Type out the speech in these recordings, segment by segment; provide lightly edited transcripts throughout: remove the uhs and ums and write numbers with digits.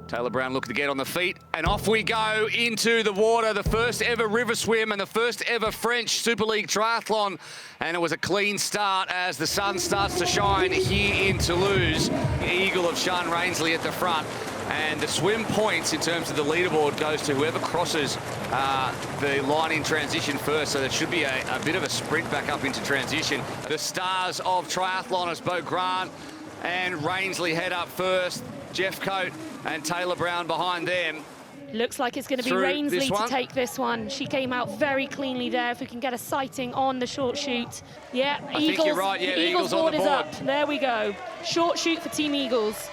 Taylor Brown looking to get on the feet, and off we go into the water. The first ever river swim and the first ever French Super League triathlon. And it was a clean start as the sun starts to shine here in Toulouse. The eagle of Sean Rainsley at the front. And the swim points in terms of the leaderboard goes to whoever crosses the line in transition first. So there should be a bit of a sprint back up into transition. The stars of triathlon as Beau Grant and Rainsley head up first. Jeff Coate and Taylor Brown behind them. Looks like it's going to be Rainsley to take this one. She came out very cleanly there. If we can get a sighting on the short shoot. Yeah, I think you're right. Yeah, Eagles on the board. Is up. There we go. Short shoot for Team Eagles.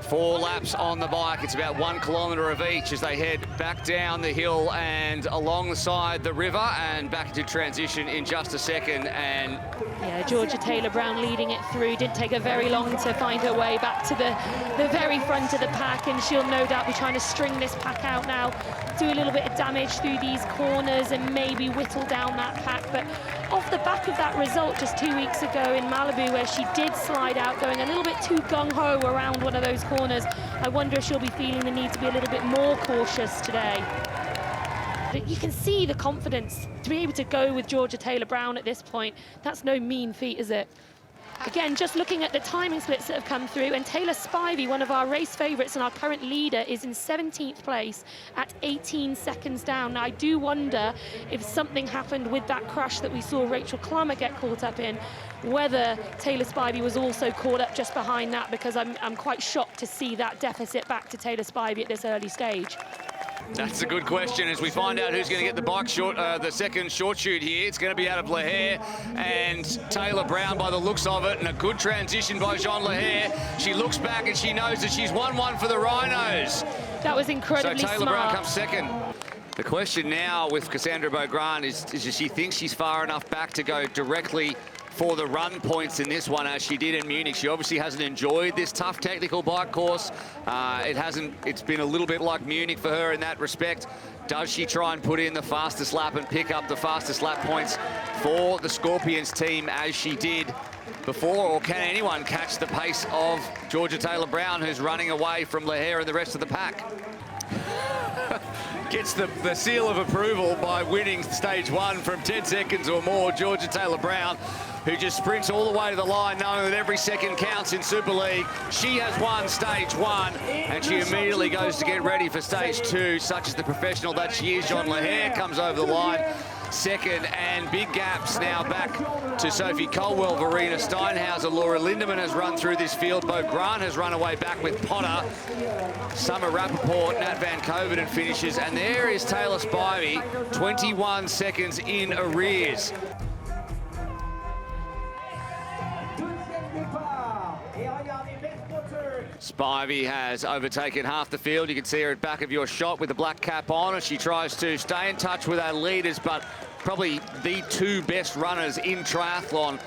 4 laps on the bike. It's about 1 kilometre of each as they head back down the hill and alongside the river and back into transition in just a second. And yeah, Georgia Taylor Brown leading it through. Didn't take her very long to find her way back to the very front of the pack, and she'll no doubt be trying to string this pack out now, do a little bit of damage through these corners and maybe whittle down that pack. But off the back of that result just 2 weeks ago in Malibu, where she did slide out going a little bit too gung-ho around one of those corners, I wonder if she'll be feeling the need to be a little bit more cautious today. But you can see the confidence to be able to go with Georgia Taylor Brown at this point. That's no mean feat, is it? Again, just looking at the timing splits that have come through, and Taylor Spivey, one of our race favourites and our current leader, is in 17th place at 18 seconds down. Now, I do wonder if something happened with that crash that we saw Rachel Klammer get caught up in, whether Taylor Spivey was also caught up just behind that, because I'm quite shocked to see that deficit back to Taylor Spivey at this early stage. that's a good question as we find out who's going to get the bike short, the second short shoot here. It's going to be out of Lahair and Taylor Brown by the looks of it, and a good transition by Jean Lahair. She looks back and she knows that she's 1-1 for the Rhinos. That was incredibly smart. So Taylor Brown comes second. The question now with Cassandra Beau Grant is does she think she's far enough back to go directly for the run points in this one, as she did in Munich? She obviously hasn't enjoyed this tough technical bike course. It's been a little bit like Munich for her in that respect. Does she try and put in the fastest lap and pick up the fastest lap points for the Scorpions team as she did before, or can anyone catch the pace of Georgia Taylor Brown, who's running away from Lahair and the rest of the pack? Gets the seal of approval by winning stage 1 from 10 seconds or more. Georgia Taylor Brown, who just sprints all the way to the line, knowing that every second counts in Super League. She has won stage 1, and she immediately goes to get ready for stage 2, such as the professional that she is. Jean Lahair comes over the line second, and big gaps now back to Sophie Colwell, Verena Steinhauser. Laura Lindemann has run through this field. Beau Grant has run away back with Potter. Summer Rappaport, Nat Van Coveren finishes, and there is Taylor Spivey, 21 seconds in arrears. Spivey has overtaken half the field. You can see her at back of your shot with the black cap on as she tries to stay in touch with our leaders, but probably the 2 best runners in triathlon,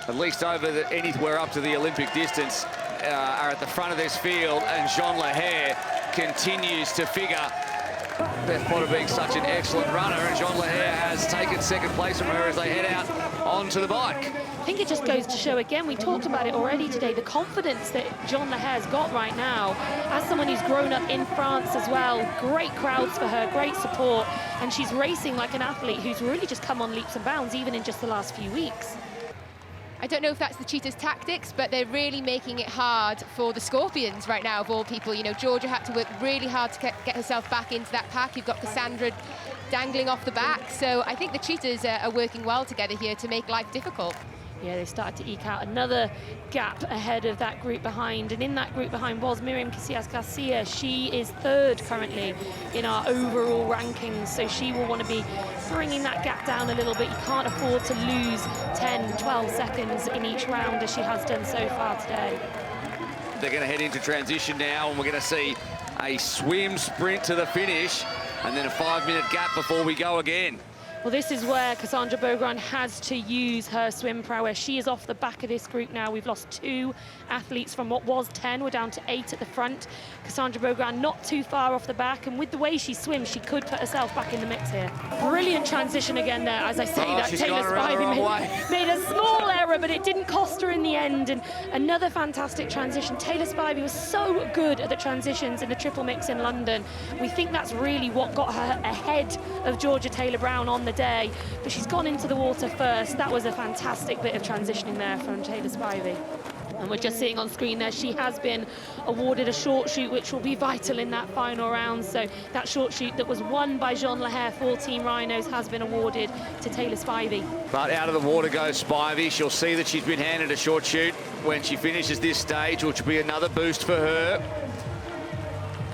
at least over anywhere up to the Olympic distance, are at the front of this field, and Jean Lahair continues to figure. Beth Potter being such an excellent runner, and Jean Lahair has taken second place from her as they head out onto the bike. I think it just goes to show again, we talked about it already today, the confidence that Jean Lahair's got right now. As someone who's grown up in France as well, great crowds for her, great support, and she's racing like an athlete who's really just come on leaps and bounds, even in just the last few weeks. I don't know if that's the cheetahs' tactics, but they're really making it hard for the Scorpions right now, of all people. You know, Georgia had to work really hard to get herself back into that pack. You've got Cassandra dangling off the back. So I think the cheetahs are working well together here to make life difficult. Yeah, they started to eke out another gap ahead of that group behind. And in that group behind was Miriam Casillas Garcia. She is 3rd currently in our overall rankings, so she will want to be bringing that gap down a little bit. You can't afford to lose 10, 12 seconds in each round as she has done so far today. They're going to head into transition now, and we're going to see a swim sprint to the finish, and then a 5-minute gap before we go again. Well, this is where Cassandra Beaugrand has to use her swim prowess. She is off the back of this group now. We've lost 2 athletes from what was 10. We're down to 8 at the front. Cassandra Beaugrand not too far off the back, and with the way she swims, she could put herself back in the mix here. Brilliant transition again there. As I say, that Taylor Spivey made a small error, but it didn't cost her in the end. And another fantastic transition. Taylor Spivey was so good at the transitions in the triple mix in London. We think that's really what got her ahead of Georgia Taylor-Brown on the day, but she's gone into the water first. That was a fantastic bit of transitioning there from Taylor Spivey. And we're just seeing on screen there, she has been awarded a short shoot, which will be vital in that final round. So that short shoot that was won by Jean Lahair for Team Rhinos has been awarded to Taylor Spivey. But out of the water goes Spivey. She'll see that she's been handed a short shoot when she finishes this stage, which will be another boost for her.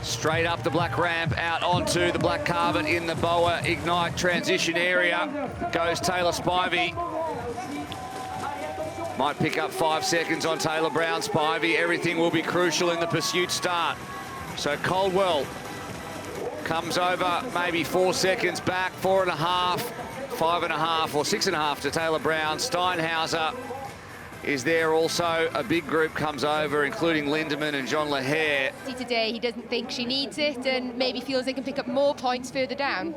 Straight up the black ramp, out onto the black carpet in the Boa Ignite transition area goes Taylor Spivey. Might pick up 5 seconds on Taylor Brown. Spivey, everything will be crucial in the pursuit start. So Caldwell comes over maybe 4 seconds back, 4.5, 5.5 or 6.5 to Taylor Brown. Steinhauser is there also. A big group comes over, including Lindemann and Jean Lahair. Today, he doesn't think she needs it and maybe feels they can pick up more points further down.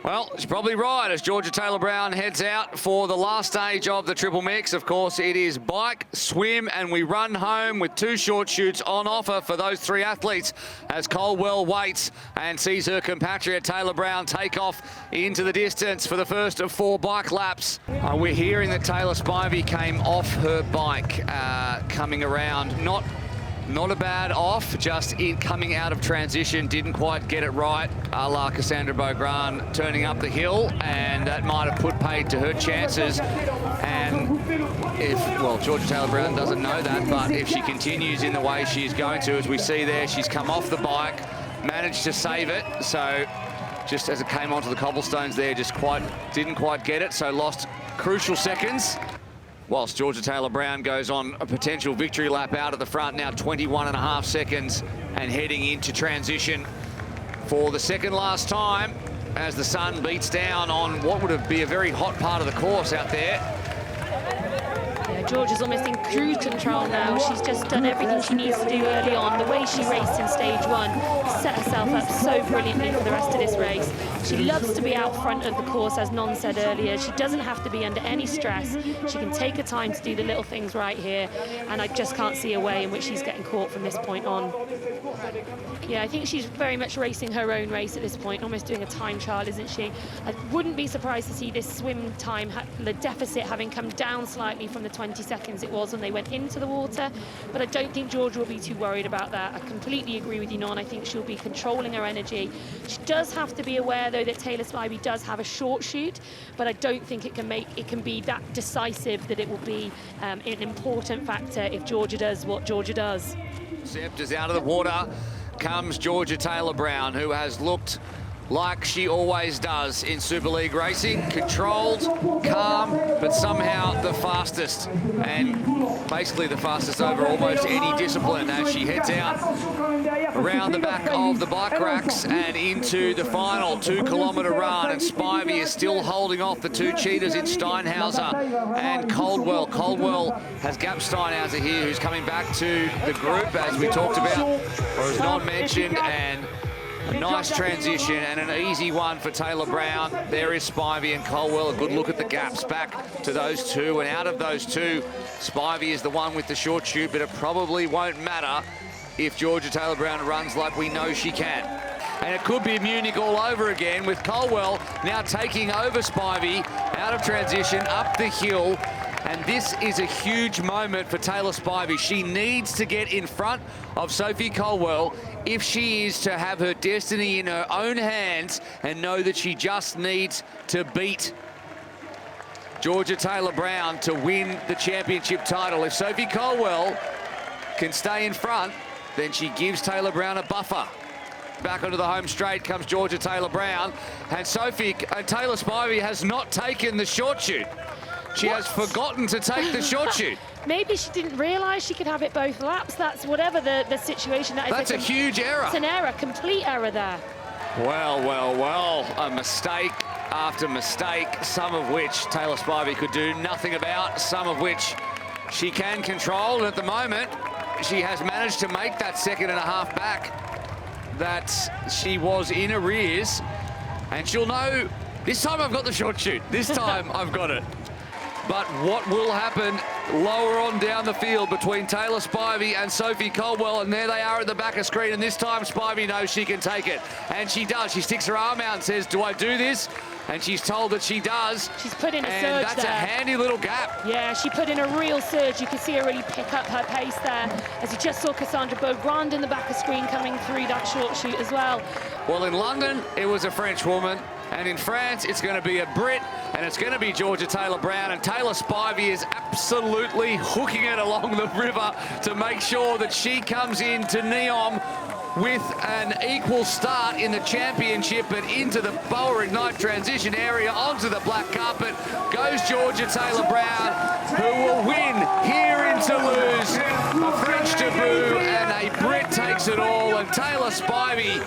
Well, she's probably right as Georgia Taylor-Brown heads out for the last stage of the triple mix. Of course, it is bike, swim, and we run home with 2 short shoots on offer for those 3 athletes as Caldwell waits and sees her compatriot Taylor-Brown take off into the distance for the first of 4 bike laps. We're hearing that Taylor Spivey came off her bike coming around. Not a bad off, just in coming out of transition, didn't quite get it right, a la Cassandra Beaugrand turning up the hill, and that might have put paid to her chances. And if, well, Georgia Taylor-Brown doesn't know that, but if she continues in the way she's going to, as we see there, she's come off the bike, managed to save it, so just as it came onto the cobblestones there, just didn't quite get it, so lost crucial seconds. Whilst Georgia Taylor-Brown goes on a potential victory lap out at the front, now 21.5 seconds and heading into transition for the second last time as the sun beats down on what would be a very hot part of the course out there. Yeah, Georgia's almost in cruise control now. She's just done everything she needs to do early on. The way she raced in stage 1 set herself up so brilliantly for the rest of this race. She loves to be out front of the course, as Non said earlier. She doesn't have to be under any stress. She can take her time to do the little things right here, and I just can't see a way in which she's getting caught from this point on. Yeah, I think she's very much racing her own race at this point, almost doing a time trial, isn't she? I wouldn't be surprised to see this swim time, the deficit having come down slightly from the 20 seconds it was when they went into the water, but I don't think Georgia will be too worried about that. I completely agree with you, Non. I think she'll be controlling her energy. She does have to be aware, though, that Taylor Spivey does have a short shoot, but I don't think it can be that decisive that it will be an important factor if Georgia does what Georgia does. Sept is out of the water. Comes Georgia Taylor-Brown, who has looked like she always does in Super League racing. Controlled, calm, but somehow the fastest. And basically the fastest over almost any discipline as she heads out around the back of the bike racks and into the final 2-kilometre run. And Spivey is still holding off the 2 cheaters in Steinhauser and Caldwell. Caldwell has Gap Steinhauser here, who's coming back to the group, as we talked about, or as Non mentioned, and a nice transition and an easy one for Taylor-Brown. There is Spivey and Caldwell. A good look at the gaps back to those 2. And out of those 2, Spivey is the one with the short shoot, but it probably won't matter if Georgia Taylor-Brown runs like we know she can. And it could be Munich all over again, with Caldwell now taking over Spivey out of transition, up the hill. And this is a huge moment for Taylor Spivey. She needs to get in front of Sophie Caldwell if she is to have her destiny in her own hands and know that she just needs to beat Georgia Taylor-Brown to win the championship title. If Sophie Caldwell can stay in front, then she gives Taylor-Brown a buffer. Back onto the home straight comes Georgia Taylor-Brown, and Taylor Spivey has not taken the short shoot. She has forgotten to take the short shoot. Maybe she didn't realise she could have it both laps. That's whatever the situation that is. That's a huge error. It's an error, complete error there. Well, a mistake after mistake, some of which Taylor Spivey could do nothing about, some of which she can control. And at the moment, she has managed to make that 2.5 back that she was in arrears. And she'll know, this time I've got the short shoot. This time I've got it. But what will happen lower on down the field between Taylor Spivey and Sophie Caldwell? And there they are at the back of screen. And this time Spivey knows she can take it. And she does. She sticks her arm out and says, do I do this? And she's told that she does. She's put in a surge and that's there. a handy little gap. Yeah, she put in a real surge. You can see her really pick up her pace there. As you just saw Cassandra Beaugrand in the back of screen coming through that short shoot as well. Well, in London, it was a French woman. And in France, it's going to be a Brit, and it's going to be Georgia Taylor-Brown. And Taylor Spivey is absolutely hooking it along the river to make sure that she comes into Neom with an equal start in the championship, but into the Boa Ignite transition area, onto the black carpet goes Georgia Taylor-Brown, who will win here in Toulouse. A French debut, and a Brit takes it all, and Taylor Spivey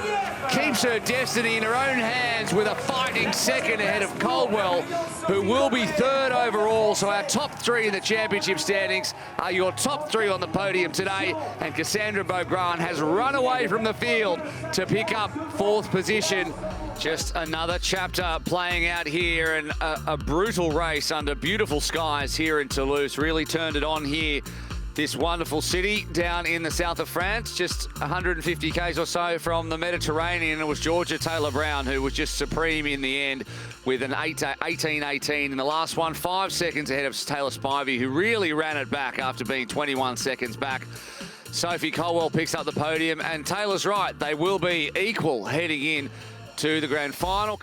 keeps her destiny in her own hands with a fighting second ahead of Caldwell, who will be third overall. So our top three in the championship standings are your top three on the podium today, and Cassandra Beaugrand has run away from the field to pick up 4th position. Just another chapter playing out here, and a brutal race under beautiful skies here in Toulouse. Really turned it on here. This wonderful city down in the south of France, just 150 k's or so from the Mediterranean. It was Georgia Taylor-Brown who was just supreme in the end with an 18-18 in the last one, 5 seconds ahead of Taylor Spivey, who really ran it back after being 21 seconds back. Sophie Caldwell picks up the podium, and Taylor's right, they will be equal heading in to the grand final.